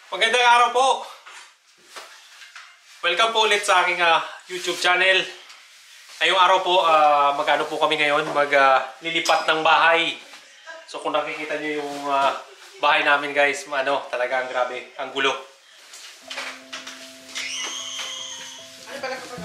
Magandang araw po. Welcome po ulit sa aking YouTube channel. Ngayong araw po, mag-ano po kami ngayon, maglilipat ng bahay. So kung nakikita nyo yung bahay namin guys, talagang grabe, ang gulo. Ano pala kapag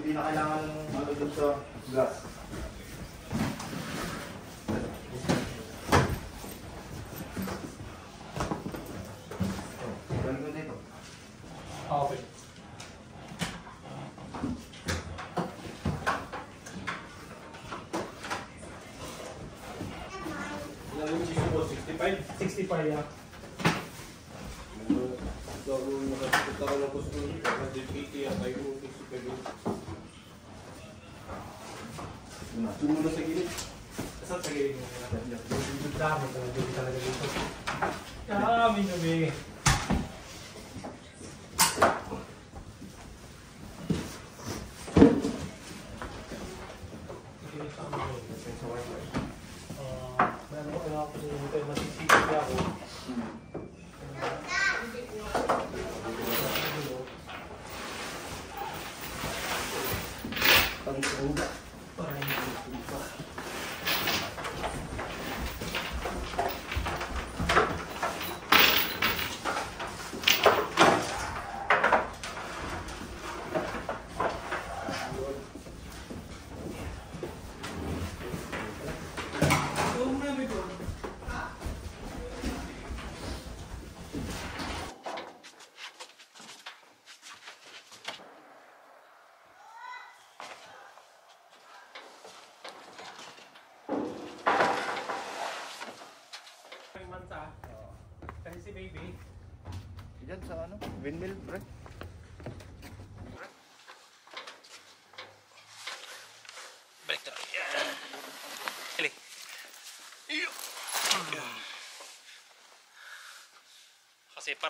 hindi na kailangan malulog sa gas. Balik mo dito. Okay. Ilan yung cheese po? 65? 65 yeah. Bago nakasipita ka ng gusto nyo, 180 at tayo 65 yun. Tungo na sa gilid. Saan sa gilid mo? Dami talaga dito. Dami gabi. Kasi si baby Diyan sa ano? Windmill, pre. balik na. Hili. Kasi pa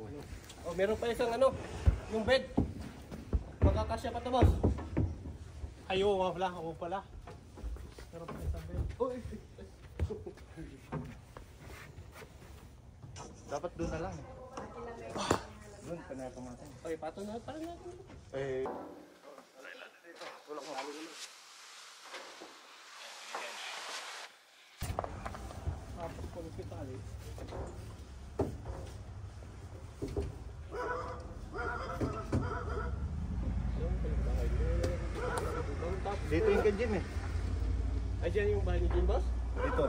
Oh, meron pa isang yung bed. Magkakasya pa to, boss. ayo wala, oo pala. Meron pa isang bed. Uy, Dapat doon na lang. Doon, panayapang natin. okay, pato na natin. Eh, Dito yung kay Jim eh. Ay, dyan yung bahay ni Jim, boss? Dito.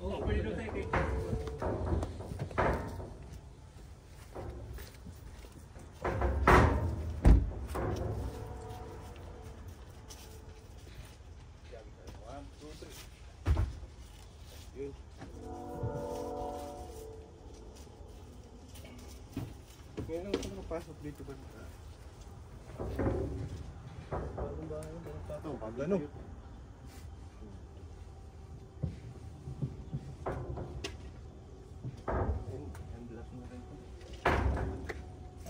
Oo, pwede doon tayo kay. Ngayon lang ako nakapasok dito ba? Bagong bahay, bagong tato. Ano?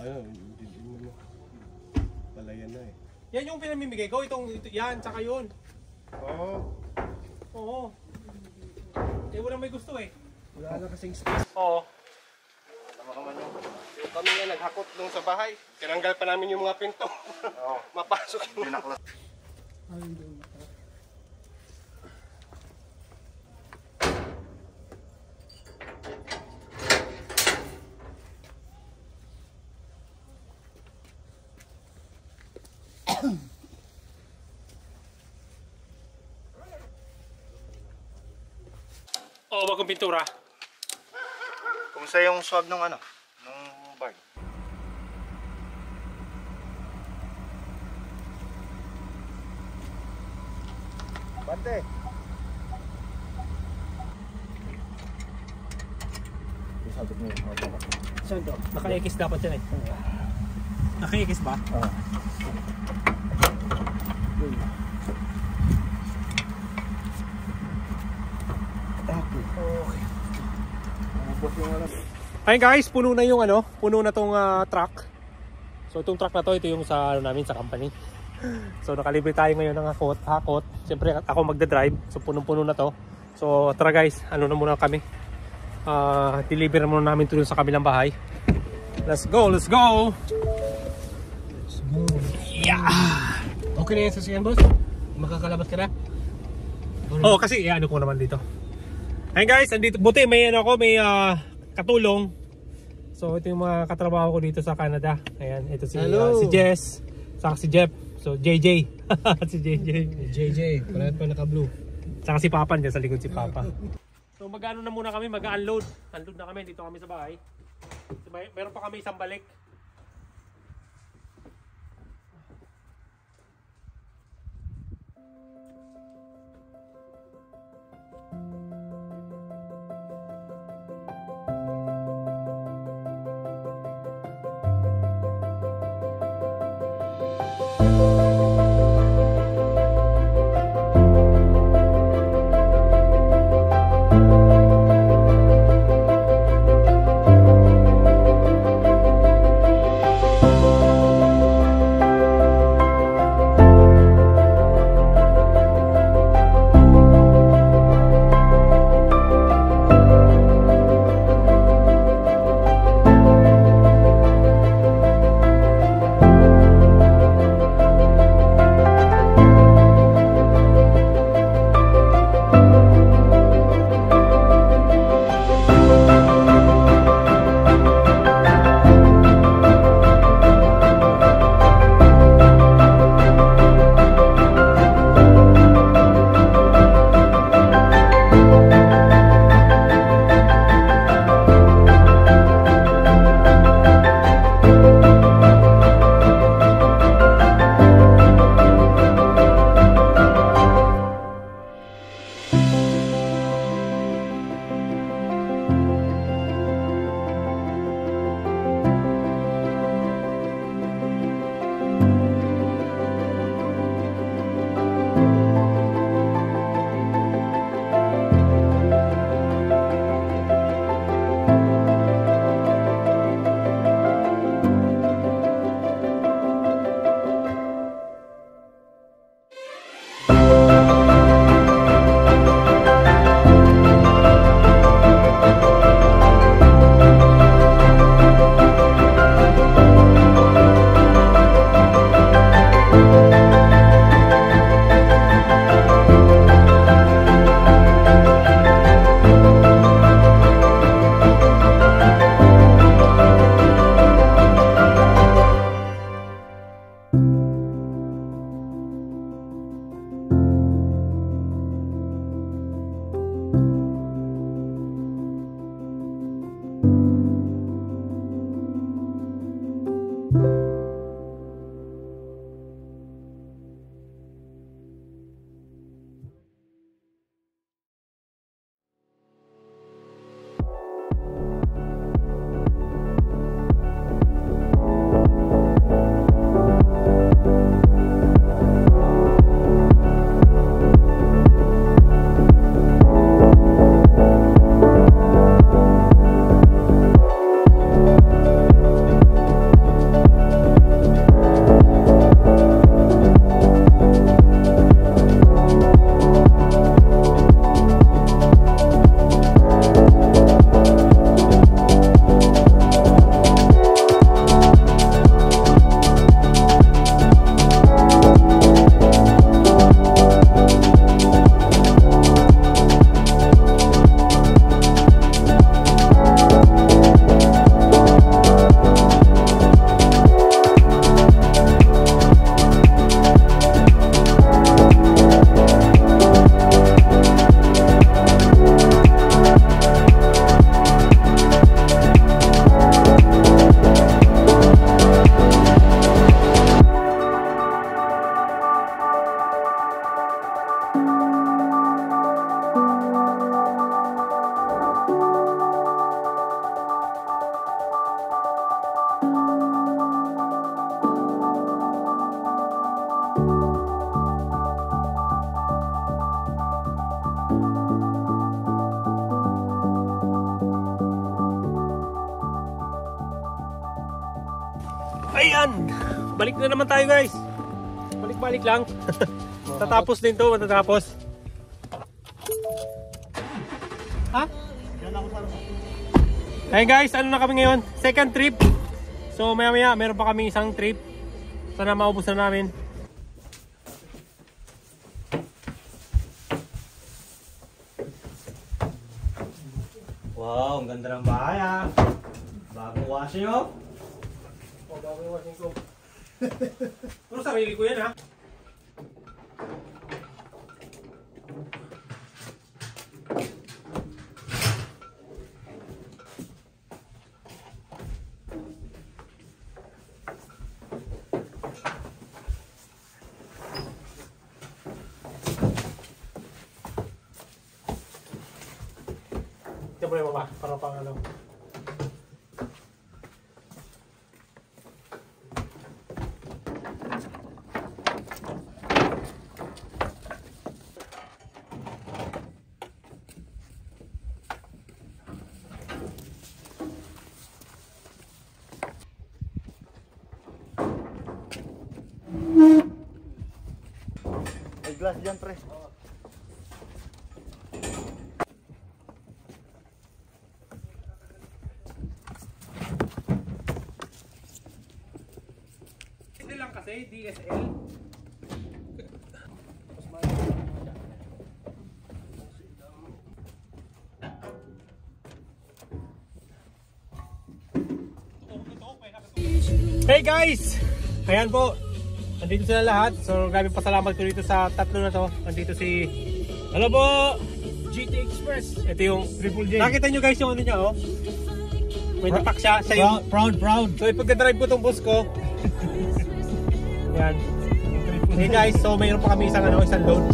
Ayun, hindi mo. Palayan na eh. Yan yung pinamimigay ko, yan, tsaka yun. Oo. Oo. Eh, walang may gusto eh. Wala na kasing space. Oo. Yung kami nga naghakot doon sa bahay. Tinanggal pa namin yung mga pinto. Oo. Mapasok yung Pinaklas. Oo, bagong pintura. Kumusta yung swab nung ano? Nung bar? Bante! Sabi mo yung mga baka. Saan to? Naka-X dapat yan eh. Naka-X ba? Oo. Okay. Ubos yung ano. Ayun guys, puno na yung puno na tong truck. So itong truck na to, ito yung sa namin sa company. So nakalibre tayo ngayon ng hakot. Siyempre ako magda-drive, so punong-puno na to. So tara guys, na muna kami. Deliver muna namin ito sa kabilang bahay. Let's go, let's go! Let's go. Yeah! Okay na yan sa siyan, boss? Makakalabas ka na? Oh, kasi ano ko naman dito. Ayun guys, andito buti may may katulong. So ito yung mga katrabaho ko dito sa Canada. Ayan, ito si si Jess, saka si Jeff. So JJ. Si JJ. JJ, parang pa naka-blue. Saka si Papa dyan sa likod si Papa. So mag-ano na muna kami, mag-unload. Unload na kami, dito kami sa bahay. So, meron pa kami isang balik. balik na naman tayo guys. Balik-balik lang. Tatapos din to, matatapos. Ha? Hey guys, ano na kami ngayon? Second trip. So maya-maya, meron pa kami isang trip. Sana maubos na namin. Wow, ang ganda ng bahay ah. Bagong washing oh. Oh, bago yung washing ko. Pero sarili ko yan ha. Ito po yung baba, para pang ano. May glass dyan pre. Hindi lang kasi, DSL. Hey guys! Ayan po. Nandito sila lahat. So grabe pasalamat ko dito sa tatlo na to. Nandito si... Hello po! GT Express. Ito yung Triple J. Nakita nyo guys yung ano niya oh. May tatak siya. Siya yung... Proud. So ipagdadrive ko tong bus ko. Yan. Hey guys, so mayroon pa kami isang load.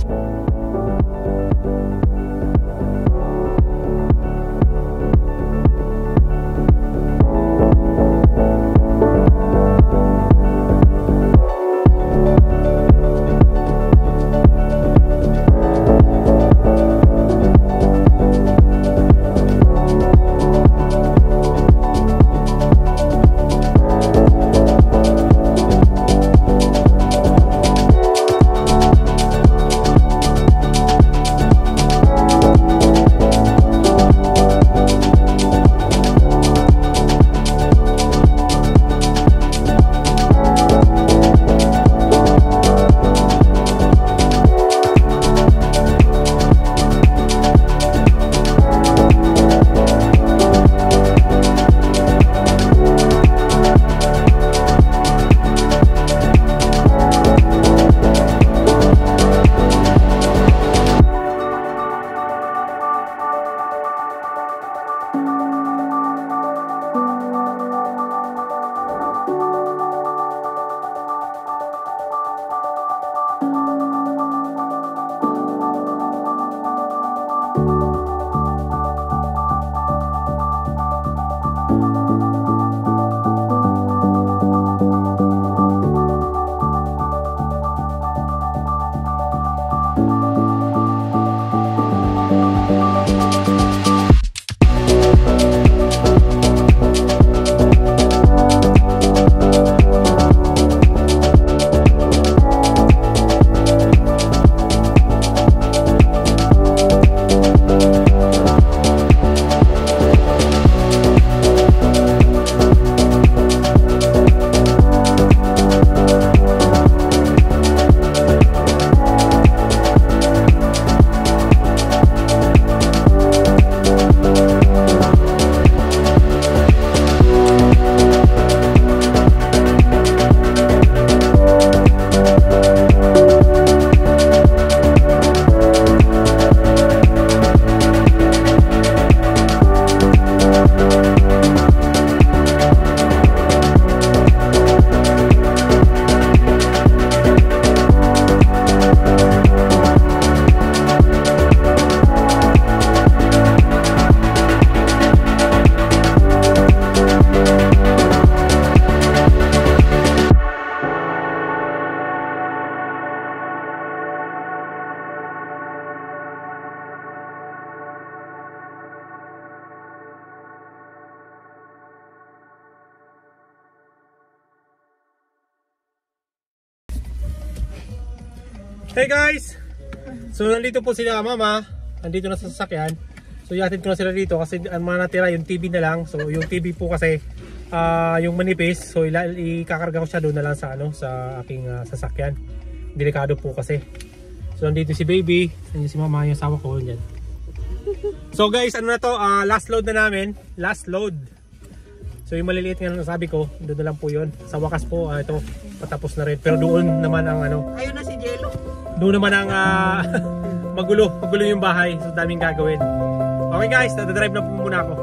Hey guys! So nandito po sila mama. Nandito na sa sasakyan. So iatid ko na sila dito kasi ang mga natira yung TV na lang. So yung TV po kasi yung manipis. So ikakarga ko siya doon na lang sa sa aking sasakyan. Delikado po kasi. So nandito si baby. Nandito si mama yung asawa ko dyan. So guys, ano na to? Last load na namin. Last load. So yung maliliit nga sabi ko, doon na lang po yun. Sa wakas po, ito, patapos na rin. Pero doon naman ang Ayun na si Jello. doon naman ang magulo yung bahay. So daming gagawin. Okay guys, nadadrive na po muna ako.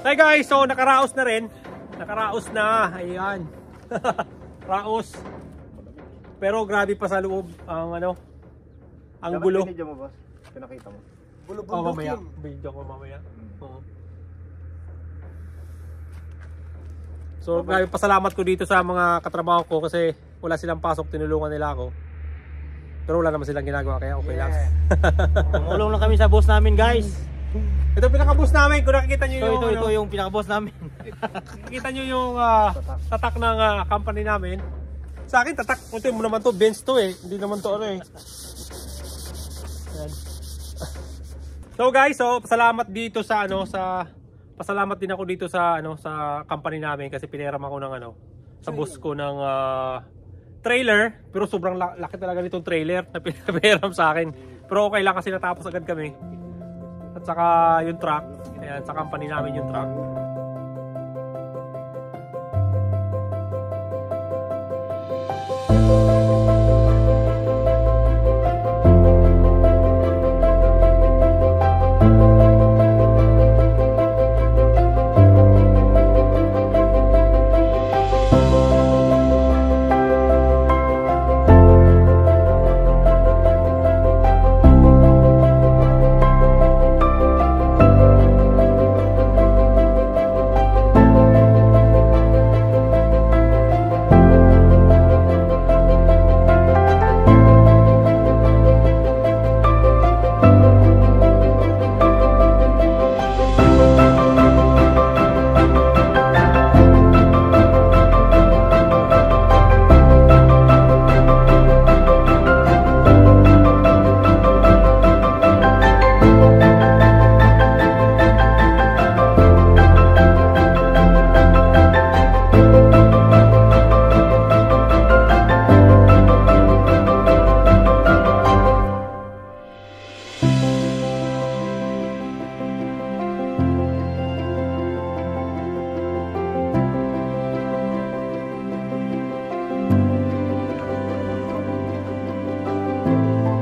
Hi guys, so nakaraos na rin. Nakaraos na, ayan. Raos. Pero grabe pa sa loob ang ang gulo. Pinidyo mo boss? Pinakita mo? Oh, mamaya. Video ko mamaya. Oo. So grabe pasalamat ko dito sa mga katrabaho ko kasi wala silang pasok, tinulungan nila ako. Pero wala naman silang ginagawa kaya okay lang. Tumulong lang kami sa boss namin guys. Ito pinaka-boss namin, kung nakikita nyo yung Ito yung pinaka-boss namin. nakikita nyo yung tatak ng company namin. Sa akin tatak, ito mo naman to, bench to eh. Hindi naman to eh. Ayan. So guys, so pasalamat dito sa pasalamat din ako dito sa sa company namin kasi pinahiram ako ng sa boss ko ng trailer, pero sobrang laki talaga nitong trailer na pinahiram sa akin. Pero okay lang kasi natapos agad kami. At saka yung truck, ayan, sa company namin yung truck.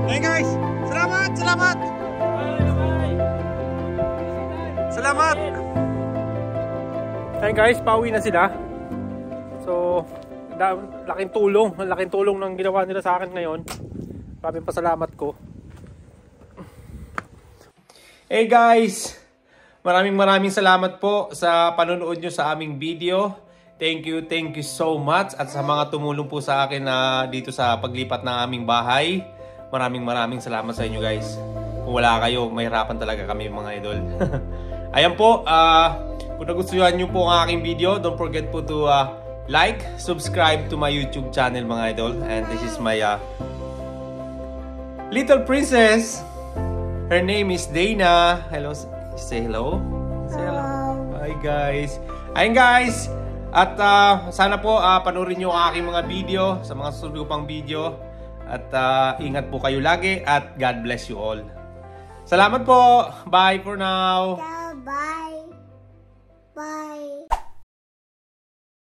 Hey guys, salamat! Salamat! Hey guys, pauwi na sila. So, laking tulong ng ginawa nila sa akin ngayon. Maraming pasalamat ko. Hey guys, maraming salamat po sa panonood nyo sa aming video. Thank you so much. At sa mga tumulong po sa akin na dito sa paglipat ng aming bahay. maraming salamat sa inyo guys. Kung wala kayo, mahirapan talaga kami mga idol. Ayan po, kung nagustuhan nyo po ang aking video, don't forget po to like, subscribe to my YouTube channel mga idol. And this is my little princess. Her name is Dana. Hello, say hello. Say hello. Hi guys. Ayun guys. At sana po panoorin nyo ang aking mga video sa mga susunod ko pang video. At ingat po kayo lagi at God bless you all. Salamat po. Bye for now.